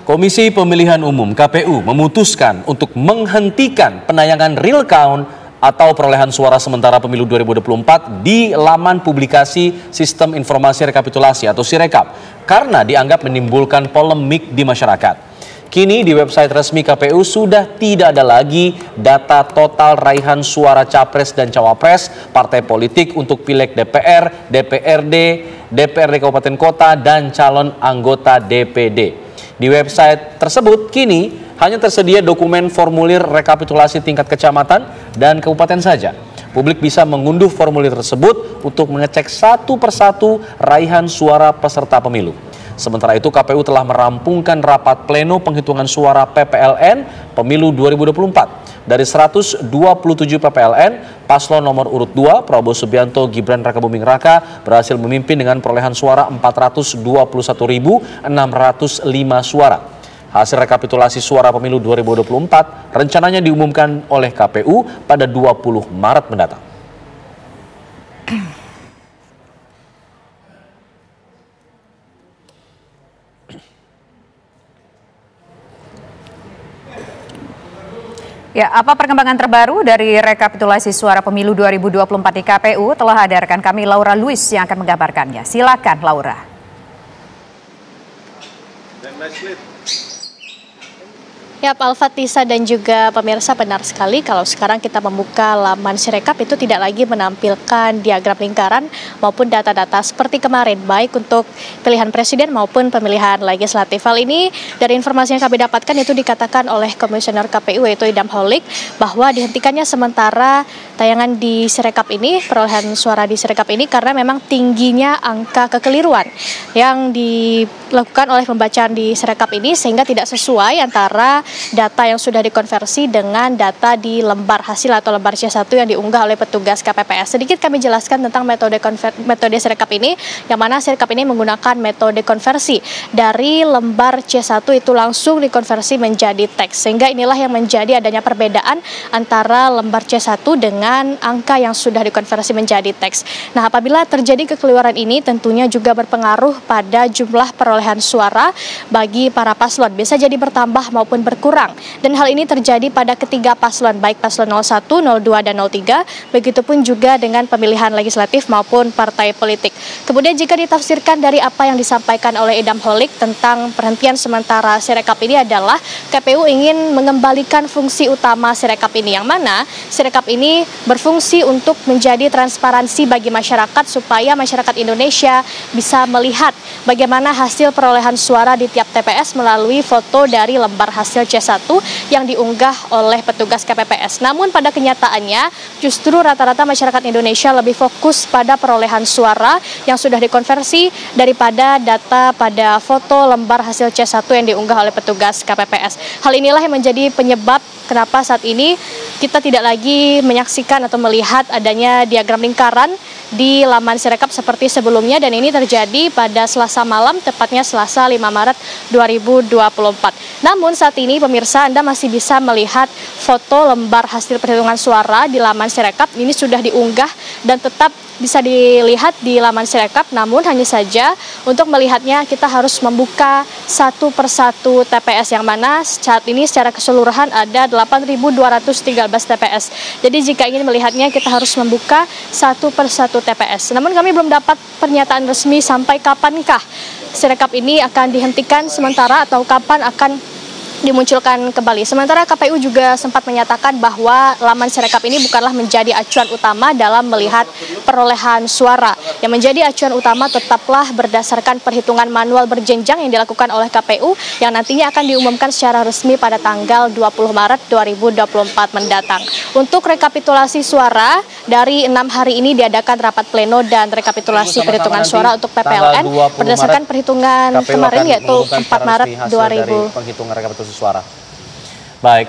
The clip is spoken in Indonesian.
Komisi Pemilihan Umum (KPU) memutuskan untuk menghentikan penayangan real count atau perolehan suara sementara pemilu 2024 di laman publikasi Sistem Informasi Rekapitulasi atau Sirekap karena dianggap menimbulkan polemik di masyarakat. Kini di website resmi KPU sudah tidak ada lagi data total raihan suara capres dan cawapres partai politik untuk pileg DPR, DPRD, DPRD Kabupaten Kota, dan calon anggota DPD. Di website tersebut kini hanya tersedia dokumen formulir rekapitulasi tingkat kecamatan dan kabupaten saja. Publik bisa mengunduh formulir tersebut untuk mengecek satu persatu raihan suara peserta pemilu. Sementara itu KPU telah merampungkan rapat pleno penghitungan suara PPLN pemilu 2024. Dari 127 PPLN, paslon nomor urut 2 Prabowo Subianto Gibran Rakabuming Raka berhasil memimpin dengan perolehan suara 421.605 suara. Hasil rekapitulasi suara pemilu 2024 rencananya diumumkan oleh KPU pada 20 Maret mendatang. Ya, apa perkembangan terbaru dari rekapitulasi suara pemilu 2024 di KPU telah ada rekan kami Laura Luis yang akan menggambarkannya. Silakan Laura. Ya, Alfatisa dan juga pemirsa, benar sekali kalau sekarang kita membuka laman Sirekap itu tidak lagi menampilkan diagram lingkaran maupun data-data seperti kemarin, baik untuk pilihan presiden maupun pemilihan legislatif. Hal ini dari informasi yang kami dapatkan itu dikatakan oleh Komisioner KPU yaitu Idam Holik bahwa dihentikannya sementara tayangan di Sirekap ini, perolehan suara di Sirekap ini karena memang tingginya angka kekeliruan yang dilakukan oleh pembacaan di Sirekap ini sehingga tidak sesuai antara data yang sudah dikonversi dengan data di lembar hasil atau lembar C1 yang diunggah oleh petugas KPPS. Sedikit kami jelaskan tentang metode Sirekap ini, yang mana Sirekap ini menggunakan metode konversi dari lembar C1 itu langsung dikonversi menjadi teks. Sehingga inilah yang menjadi adanya perbedaan antara lembar C1 dengan angka yang sudah dikonversi menjadi teks. Nah, apabila terjadi kekeliruan ini tentunya juga berpengaruh pada jumlah perolehan suara bagi para paslon. Bisa jadi bertambah maupun berkurang. Dan hal ini terjadi pada ketiga paslon, baik paslon 01, 02, dan 03, begitupun juga dengan pemilihan legislatif maupun partai politik. Kemudian jika ditafsirkan dari apa yang disampaikan oleh Idam Holik tentang perhentian sementara Sirekap ini adalah KPU ingin mengembalikan fungsi utama Sirekap ini, yang mana Sirekap ini berfungsi untuk menjadi transparansi bagi masyarakat supaya masyarakat Indonesia bisa melihat bagaimana hasil perolehan suara di tiap TPS melalui foto dari lembar hasil C1 yang diunggah oleh petugas KPPS. Namun pada kenyataannya justru rata-rata masyarakat Indonesia lebih fokus pada perolehan suara yang sudah dikonversi daripada data pada foto lembar hasil C1 yang diunggah oleh petugas KPPS. Hal inilah yang menjadi penyebab kenapa saat ini kita tidak lagi menyaksikan atau melihat adanya diagram lingkaran di laman Sirekap seperti sebelumnya, dan ini terjadi pada Selasa malam, tepatnya Selasa 5 Maret 2024. Namun saat ini pemirsa, Anda masih bisa melihat foto lembar hasil perhitungan suara di laman Sirekap. Ini sudah diunggah dan tetap bisa dilihat di laman Sirekap, namun hanya saja untuk melihatnya kita harus membuka satu persatu TPS, yang mana saat ini secara keseluruhan ada 8.213 TPS. Jadi jika ingin melihatnya kita harus membuka satu persatu TPS. Namun kami belum dapat pernyataan resmi sampai kapankah Sirekap ini akan dihentikan sementara atau kapan akan dimunculkan kembali. Sementara KPU juga sempat menyatakan bahwa laman Sirekap ini bukanlah menjadi acuan utama dalam melihat perolehan suara. Yang menjadi acuan utama tetaplah berdasarkan perhitungan manual berjenjang yang dilakukan oleh KPU yang nantinya akan diumumkan secara resmi pada tanggal 20 Maret 2024 mendatang. Untuk rekapitulasi suara, dari 6 hari ini diadakan rapat pleno dan rekapitulasi perhitungan suara untuk PPLN berdasarkan perhitungan kemarin yaitu 4 Maret 2000. Penghitungan rekapitulasi suara. Baik.